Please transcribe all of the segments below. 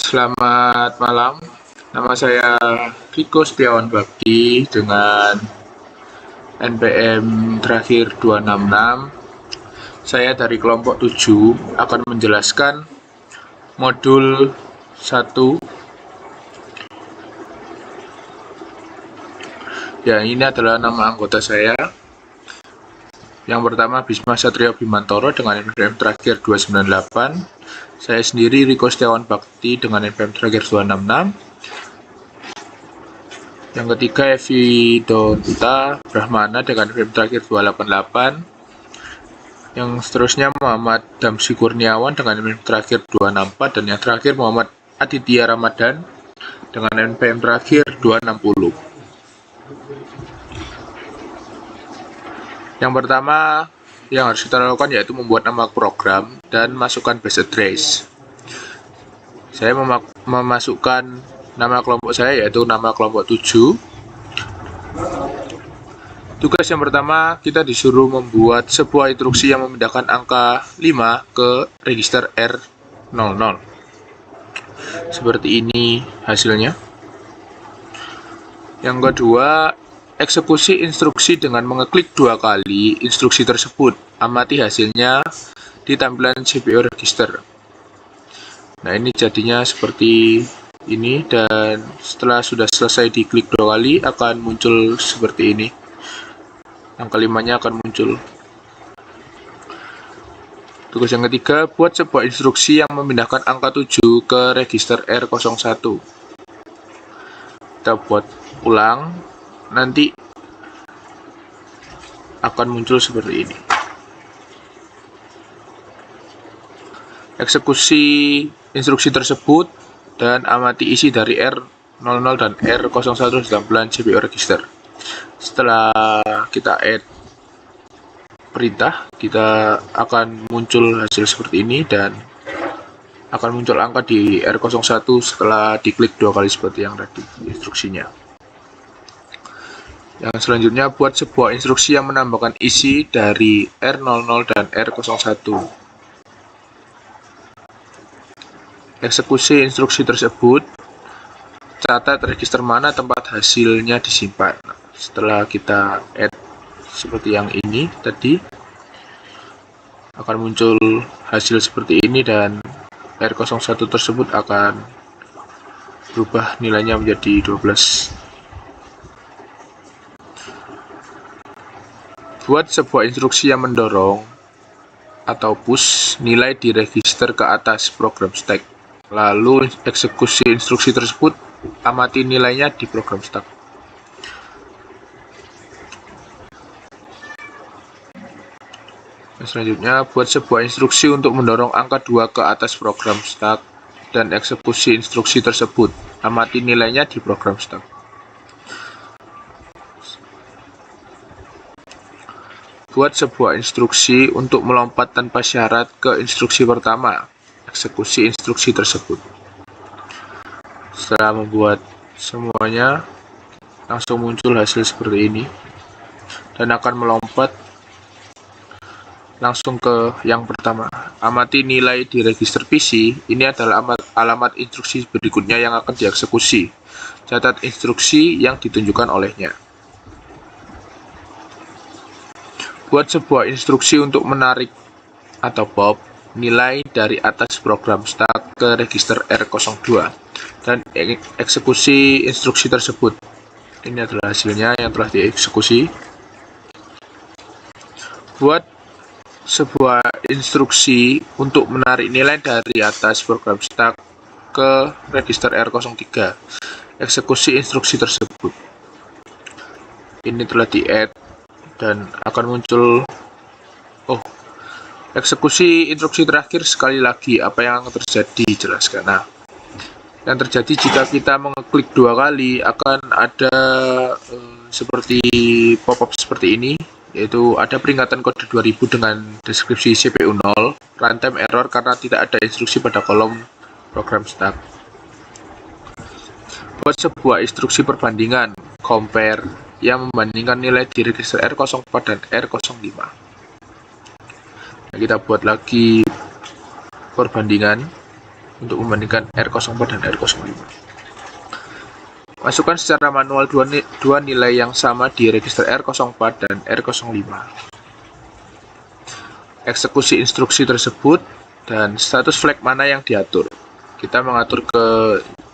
Selamat malam, nama saya Riko Setiawan Bakti dengan NPM terakhir 266. Saya dari kelompok 7 akan menjelaskan modul 1. Ya, ini adalah nama anggota saya. Yang pertama Bisma Satrio Bimantoro dengan NPM terakhir 298. Saya sendiri Riko Setiawan Bakti dengan NPM terakhir 266. Yang ketiga Evi Donta Brahmana dengan NPM terakhir 288. Yang seterusnya Muhammad Damsi Kurniawan dengan NPM terakhir 264. Dan yang terakhir Muhammad Aditya Ramadan dengan NPM terakhir 260. Yang pertama yang harus kita lakukan yaitu membuat nama program dan masukkan base address. Saya memasukkan nama kelompok saya yaitu nama kelompok 7. Tugas yang pertama, kita disuruh membuat sebuah instruksi yang memindahkan angka 5 ke register R00. Seperti ini hasilnya. Yang kedua, eksekusi instruksi dengan mengeklik 2 kali instruksi tersebut. Amati hasilnya di tampilan CPU register. Nah, ini jadinya seperti ini, dan setelah sudah selesai diklik 2 kali akan muncul seperti ini. Angka 5-nya akan muncul. Tugas yang ketiga, buat sebuah instruksi yang memindahkan angka 7 ke register R01. Kita buat ulang. Nanti akan muncul seperti ini. Eksekusi instruksi tersebut dan amati isi dari R00 dan R01 di tampilan CPU register. Setelah kita add perintah, kita akan muncul hasil seperti ini dan akan muncul angka di R01 setelah diklik 2 kali seperti yang tadi instruksinya. Yang selanjutnya, buat sebuah instruksi yang menambahkan isi dari R00 dan R01. Eksekusi instruksi tersebut, catat register mana tempat hasilnya disimpan. Setelah kita add seperti yang ini tadi, akan muncul hasil seperti ini dan R01 tersebut akan berubah nilainya menjadi 12. Buat sebuah instruksi yang mendorong atau push nilai di register ke atas program stack. Lalu eksekusi instruksi tersebut, amati nilainya di program stack. Selanjutnya, buat sebuah instruksi untuk mendorong angka 2 ke atas program stack dan eksekusi instruksi tersebut, amati nilainya di program stack. Buat sebuah instruksi untuk melompat tanpa syarat ke instruksi pertama, eksekusi instruksi tersebut. Setelah membuat semuanya, langsung muncul hasil seperti ini dan akan melompat langsung ke yang pertama. Amati nilai di register PC. Ini adalah alamat instruksi berikutnya yang akan dieksekusi. Catat instruksi yang ditunjukkan olehnya. Buat sebuah instruksi untuk menarik atau pop nilai dari atas program stack ke register R02 dan eksekusi instruksi tersebut. Ini adalah hasilnya yang telah dieksekusi. Buat sebuah instruksi untuk menarik nilai dari atas program stack ke register R03. Eksekusi instruksi tersebut. Ini telah di-add dan akan muncul eksekusi instruksi terakhir. Sekali lagi, apa yang terjadi jelaskan. Nah, yang terjadi jika kita mengeklik 2 kali akan ada seperti pop-up seperti ini, yaitu ada peringatan kode 2000 dengan deskripsi CPU 0, runtime error karena tidak ada instruksi pada kolom program stack. Buat sebuah instruksi perbandingan compare yang membandingkan nilai di register R04 dan R05. Nah, kita buat lagi perbandingan. untuk membandingkan R04 dan R05. Masukkan secara manual dua nilai yang sama di register R04 dan R05. Eksekusi instruksi tersebut dan status flag mana yang diatur. Kita mengatur ke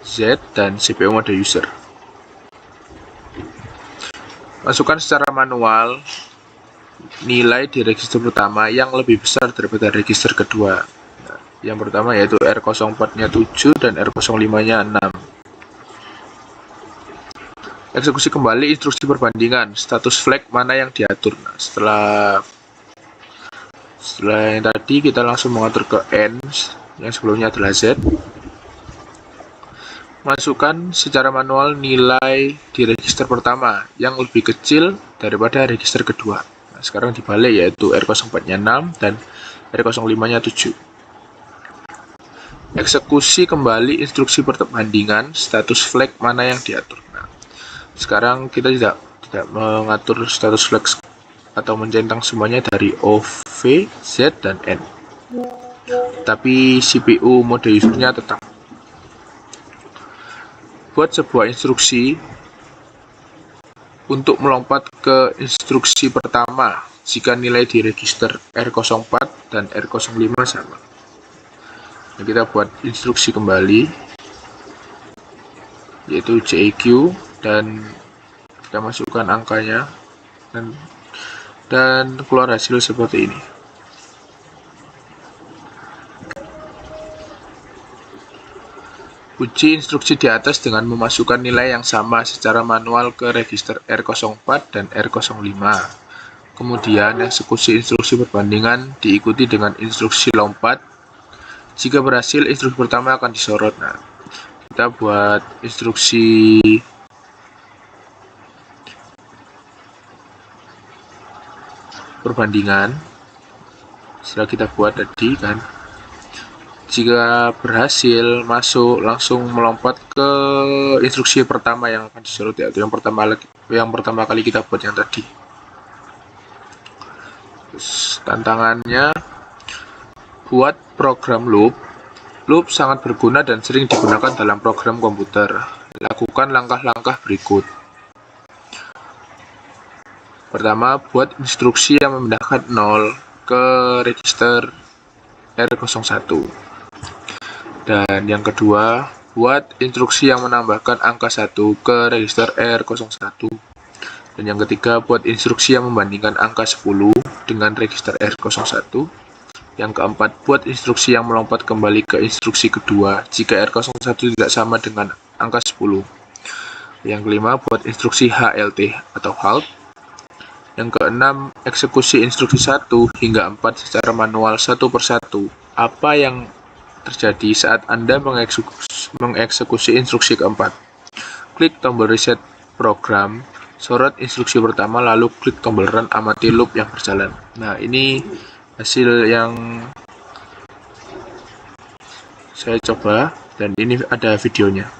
Z dan CPU mode user. Masukkan secara manual nilai di register pertama yang lebih besar daripada register kedua. Yang pertama yaitu R04-nya 7 dan R05-nya 6. Eksekusi kembali instruksi perbandingan, status flag mana yang diatur. Nah, setelah yang tadi kita langsung mengatur ke N yang sebelumnya adalah Z. Masukkan secara manual nilai di register pertama yang lebih kecil daripada register kedua. Nah, sekarang dibalik yaitu R04-nya 6 dan R05-nya 7. Eksekusi kembali instruksi perbandingan, status flag mana yang diatur. Nah, sekarang kita tidak mengatur status flag atau mencentang semuanya dari O, V, Z, dan N. Tapi CPU mode usernya tetap. Buat sebuah instruksi untuk melompat ke instruksi pertama jika nilai di register R04 dan R05 sama. Nah, kita buat instruksi kembali yaitu JQ dan kita masukkan angkanya dan keluar hasil seperti ini. Uji instruksi di atas dengan memasukkan nilai yang sama secara manual ke register R04 dan R05. Kemudian eksekusi instruksi perbandingan diikuti dengan instruksi lompat. Jika berhasil, instruksi pertama akan disorot. Nah, kita buat instruksi perbandingan. Setelah kita buat tadi kan, jika berhasil masuk, langsung melompat ke instruksi pertama yang akan disorot, yaitu yang pertama kali kita buat yang tadi. Terus, tantangannya buat program loop. Loop sangat berguna dan sering digunakan dalam program komputer. Lakukan langkah-langkah berikut. Pertama, buat instruksi yang memindahkan 0 ke register R01. Dan yang kedua, buat instruksi yang menambahkan angka 1 ke register R01. Dan yang ketiga, buat instruksi yang membandingkan angka 10 dengan register R01. Yang keempat, buat instruksi yang melompat kembali ke instruksi kedua jika R01 tidak sama dengan angka 10. Yang kelima, buat instruksi HLT atau halt. Yang keenam, eksekusi instruksi 1 hingga 4 secara manual satu persatu. Apa yang terjadi saat Anda mengeksekusi instruksi keempat? Klik tombol reset program, sorot instruksi pertama, lalu klik tombol run, amati loop yang berjalan. Nah, ini hasil yang saya coba dan ini ada videonya.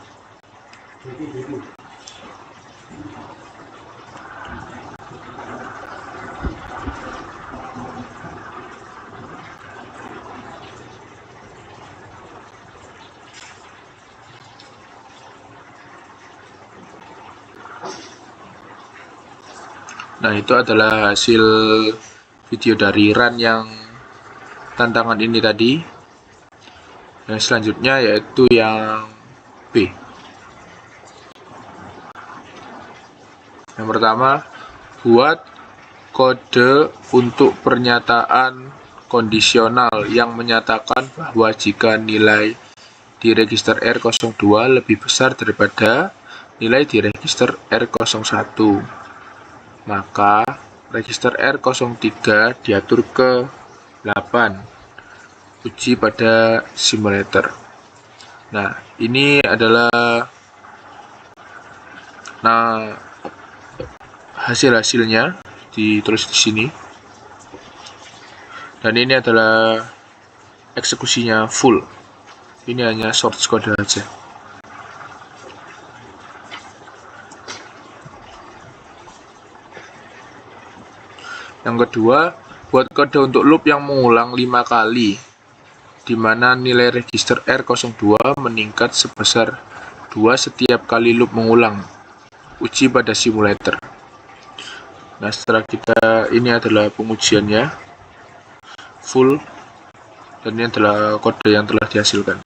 Nah, itu adalah hasil video dari run yang tantangan ini tadi. Yang selanjutnya yaitu yang B. Yang pertama, buat kode untuk pernyataan kondisional yang menyatakan bahwa jika nilai di register R02 lebih besar daripada nilai di register R01. Maka register R03 diatur ke 8. Uji pada simulator. Nah, ini adalah hasil-hasilnya ditulis di sini. Dan ini adalah eksekusinya full. Ini hanya source code aja. Yang kedua, buat kode untuk loop yang mengulang 5 kali. di mana nilai register R02 meningkat sebesar 2 setiap kali loop mengulang. Uji pada simulator. Nah, setelah ini adalah pengujiannya full, dan ini adalah kode yang telah dihasilkan.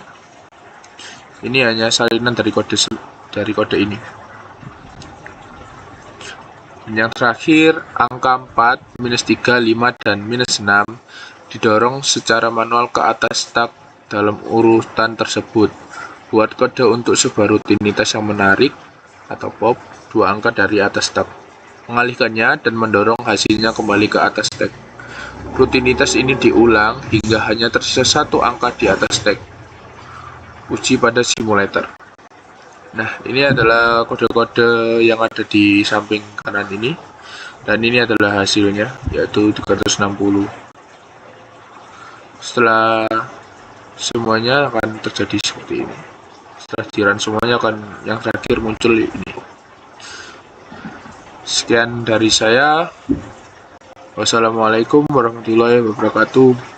Ini hanya salinan dari kode ini. Dan yang terakhir, angka 4, -3, 5, dan -6 didorong secara manual ke atas stack dalam urutan tersebut. Buat kode untuk sebuah rutinitas yang menarik atau pop 2 angka dari atas stack. Mengalihkannya dan mendorong hasilnya kembali ke atas stack. Rutinitas ini diulang hingga hanya tersisa 1 angka di atas stack. Uji pada simulator. Nah, ini adalah kode-kode yang ada di samping kanan ini, dan ini adalah hasilnya, yaitu 360. Setelah semuanya akan terjadi seperti ini. Setelah dirun semuanya akan yang terakhir muncul ini. Sekian dari saya. Wassalamualaikum warahmatullahi wabarakatuh.